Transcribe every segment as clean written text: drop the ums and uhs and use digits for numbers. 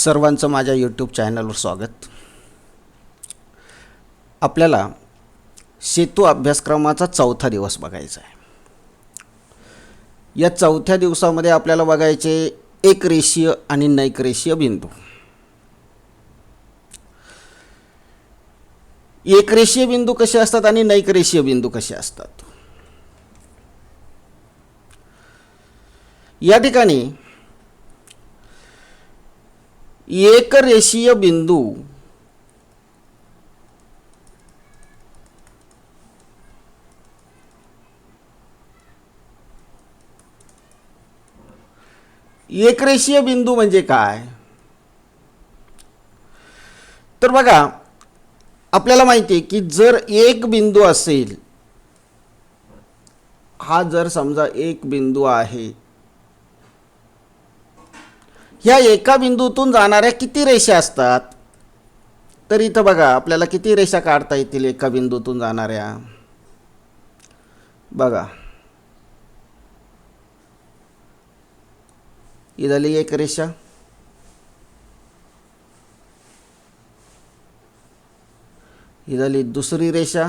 सर्वांचं माझ्या यूट्यूब चॅनलवर स्वागत. आपल्याला सेतू अभ्यासक्रमाचा चौथा दिवस बघायचा आहे. या चौथ्या दिवसामध्ये आपल्याला बघायचे एक रेषीय आणि नैक रेषीय बिंदू. एक रेषीय बिंदू कसे असतात आणि नैक रेषीय बिंदू कसे असतात. या ठिकाणी एक रेषीय बिंदू एक रेषीय बिंदू म्हणजे काय तर बघा, आपल्याला माहिती आहे की जर एक बिंदू असेल, हा जर समजा एक बिंदू आहे, ह्या एका बिंदूतून जाणाऱ्या किती रेषा असतात. तर इथं बघा आपल्याला किती रेषा काढता येतील एका बिंदूतून जाणाऱ्या. बघा ही झाली एक रेषा, ही झाली दुसरी रेषा,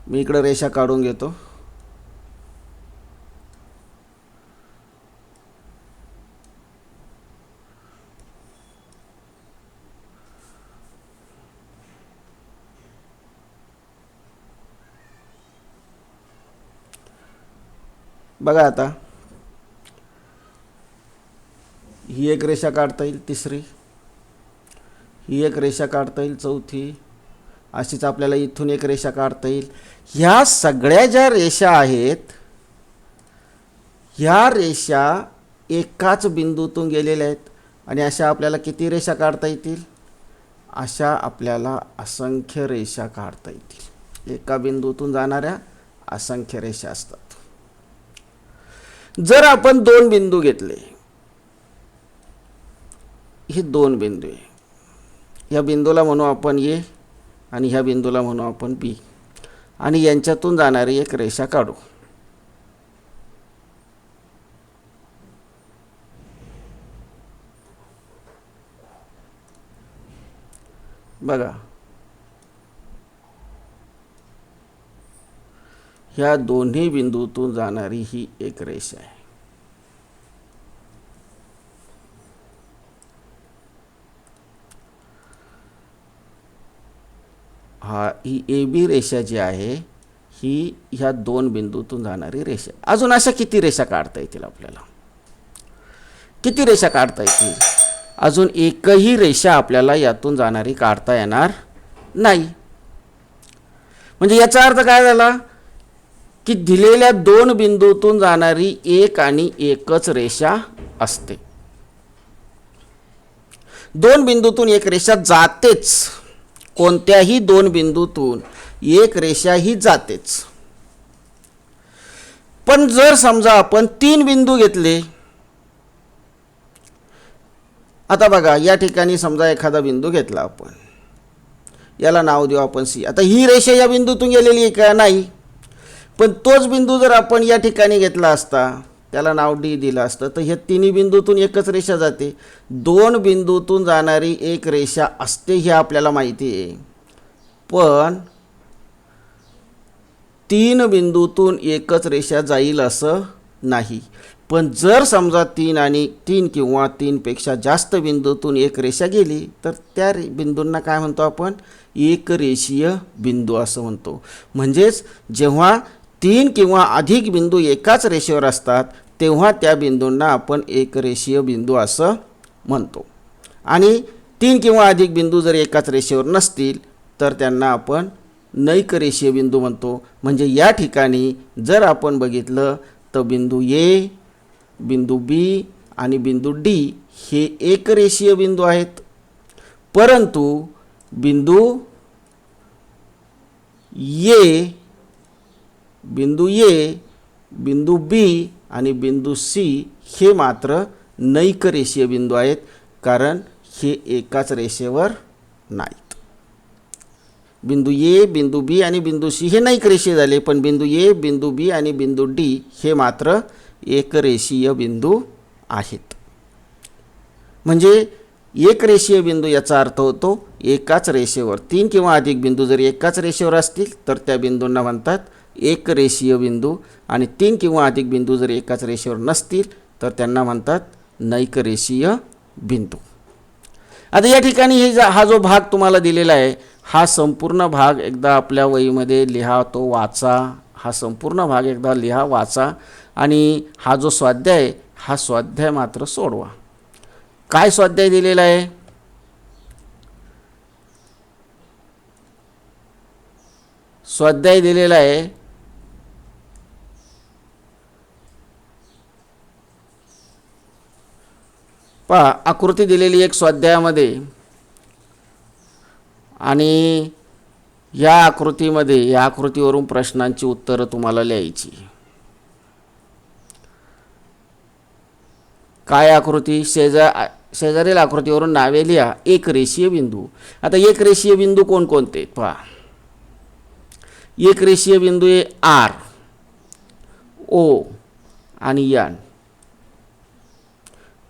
मी इकडे रेषा काढून घेतो. बघा आता ही एक रेषा काढता येईल, तिसरी, ही एक रेषा काढता येईल, चौथी, अशीच आपल्याला इथून एक रेषा काढता येईल. ह्या सगळ्या ज्या रेषा आहेत, ह्या रेषा एकाच बिंदूतून गेलेल्या आहेत आणि अशा आपल्याला किती रेषा काढता येतील. अशा आपल्याला असंख्य रेषा काढता येतील. एका बिंदूतून जाणाऱ्या असंख्य रेषा असतात. जर आपण दोन बिंदू घेतले, हे दोन बिंदू आहे, या बिंदूला म्हणू आपण ए आणि ह्या बिंदूला म्हणू आपण बी, आणि यांच्यातून जाणारी एक रेषा काढू. बघा ह्या दोन्ही बिंदूतून जाणारी ही एक रेषा आहे. ही ए बी रेषा जी आहे ही ह्या दोन बिंदूतून जाणारी रेषा. अजून अशा किती रेषा काढता येतील आपल्याला, किती रेषा काढता येतील. अजून एकही रेषा आपल्याला यातून जाणारी काढता येणार नाही. म्हणजे याचा अर्थ काय झाला की दिलेल्या दोन बिंदूतून जाणारी एक आणि एकच रेषा असते. दोन बिंदूतून एक रेषा जातेच, कोणत्याही दोन बिंदूतून एक रेषा ही जातेच. पण जर समजा आपण तीन बिंदू घेतले, आता बघा या ठिकाणी समजा एखादा बिंदू घेतला आपण, याला नाव देऊ आपण सी. आता ही रेषा या बिंदूतून गेलेली आहे का, नाही. पण तोच बिंदू जर आपण या ठिकाणी घेतला असता, त्याला नाव डी दिलं असतं, तर ह्या तिन्ही बिंदूतून एकच रेषा जाते. दोन बिंदूतून जाणारी एक रेषा असते हे आपल्याला माहिती आहे. पण तीन बिंदूतून एकच रेषा जाईल असं नाही. पण जर समजा तीन किंवा तीनपेक्षा जास्त बिंदूतून एक रेषा गेली, तर त्या बिंदूंना काय म्हणतो आपण, एक रेषीय बिंदू असं म्हणतो. म्हणजेच जेव्हा तीन किंवा अधिक बिंदू एकाच रेषेवर असतात, तेव्हा त्या बिंदूंना आपण एक रेषीय बिंदू असं म्हणतो. आणि तीन किंवा अधिक बिंदू जर एकाच रेषेवर नसतील, तर त्यांना आपण नैक रेषीय बिंदू म्हणतो. म्हणजे या ठिकाणी जर आपण बघितलं तर बिंदू ए, बिंदू बी आणि बिंदू डी हे एक रेषीय बिंदू आहेत. परंतु बिंदू ए, बिंदू बी आणि बिंदू सी हे मात्र नैक रेषीय बिंदू आहेत, कारण हे एकाच रेषेवर नाहीत. बिंदू ए, बिंदू बी आणि बिंदू सी हे नाईक रेषीय झाले, पण बिंदू ए, बिंदू बी आणि बिंदू डी हे मात्र एकरेषीय बिंदू आहेत. म्हणजे एक रेषीय बिंदू याचा अर्थ होतो एकाच रेषेवर तीन किंवा अधिक बिंदू जर एकाच रेषेवर असतील तर त्या बिंदूंना म्हणतात एक रेषीय बिंदू, आणि तीन किंवा अधिक बिंदू जर एकाच रेषेवर नसतील तर त्यांना म्हणतात नैक रेषीय बिंदू. आता या ठिकाणी हा जो भाग तुम्हाला दिलेला आहे हा संपूर्ण भाग एकदा आपल्या वहीमध्ये लिहा, तो वाचा. हा संपूर्ण भाग एकदा लिहा, वाचा, आणि हा जो स्वाध्याय आहे हा स्वाध्याय मात्र सोडवा. काय स्वाध्याय दिलेला आहे? स्वाध्याय दिलेला आहे पहा, आकृती दिलेली एक स्वाध्यायामध्ये, आणि या आकृतीमध्ये या आकृतीवरून प्रश्नांची उत्तरं तुम्हाला लिहायची. काय आकृती? शेजारील आकृतीवरून नावे लिहा. एक रेषीय बिंदू. आता एक रेषीय बिंदू कोणकोणते पहा. एक रेषीय बिंदू आहे आर, ओ आणि एन.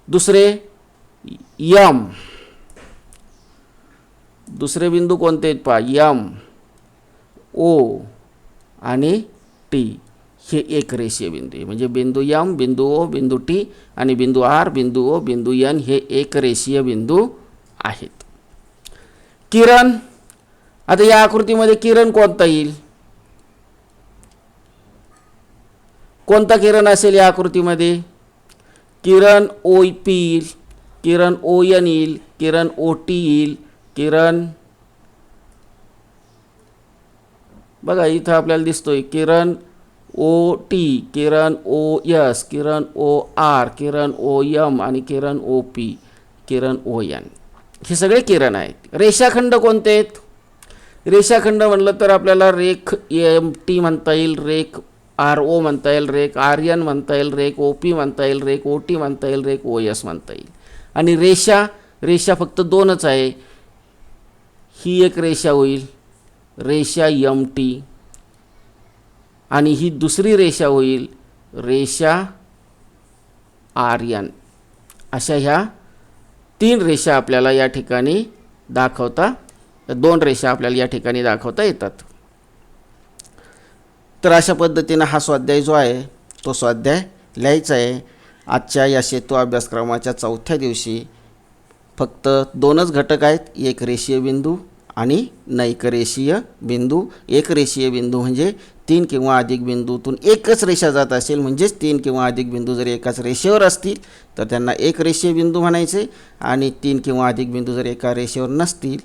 दुसरे यम. दुसरे बिंदू कोणते आहेत पहा, यम, ओ आणि टी. हे एक रेषीय बिंदू आहे. म्हणजे बिंदू यम, बिंदू ओ, बिंदू टी आणि बिंदू आर, बिंदू ओ, बिंदू एन हे एक रेषीय बिंदू आहेत. किरण. आता या आकृतीमध्ये किरण कोणता येईल? कोणता किरण असेल या आकृतीमध्ये? किरण ओ पी येईल, किरण ओ एन येईल, किरण ओ टी येईल, किरण बघा इथं आपल्याला दिसतोय किरण ओ टी, किरण ओ एस, किरण ओ आर, किरण ओ एम आणि किरण ओ पी, किरण ओ एन. हे सगळे किरण आहेत. रेषाखंड कोणते आहेत? रेषाखंड म्हणलं तर आपल्याला रेख एम टी म्हणता येईल, रेख आर ओ म्हणता येईल, रेख आर एन म्हणता येईल, रेख ओ पी म्हणता येईल, रेख ओ टी म्हणता येईल, रेख ओ एस म्हणता येईल. आणि रेषा फक्त दोनच आहे. ही एक रेषा होईल, रेषा एम टी, आणि ही दुसरी रेषा होईल, रेषा आर एन. अशा ह्या तीन रेषा आपल्याला या ठिकाणी दाखवता, दोन रेषा आपल्याला या ठिकाणी दाखवता येतात. तर अशा पद्धतीनं हा स्वाध्याय जो आहे तो स्वाध्याय लिहायचा आहे. आजच्या या सेतू अभ्यासक्रमाच्या चौथ्या दिवशी फक्त दोनच घटक आहेत, एक रेषीय बिंदू आणि नैक रेषीय बिंदू. एक रेषीय बिंदू म्हणजे तीन किंवा अधिक बिंदूतून एकच रेषा जात असेल, म्हणजेच तीन किंवा अधिक बिंदू जर एकाच रेषेवर असतील तर त्यांना एक रेषीय बिंदू म्हणायचे, आणि तीन किंवा अधिक बिंदू जर एका रेषेवर नसतील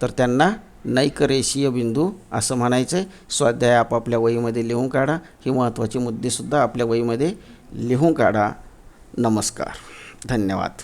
तर त्यांना नैक रेषीय बिंदू असं म्हणायचं आहे. स्वाध्याय आपापल्या वहीमध्ये लिहून काढा. ही महत्त्वाचे मुद्देसुद्धा आपल्या वहीमध्ये लिहून काढा. नमस्कार, धन्यवाद.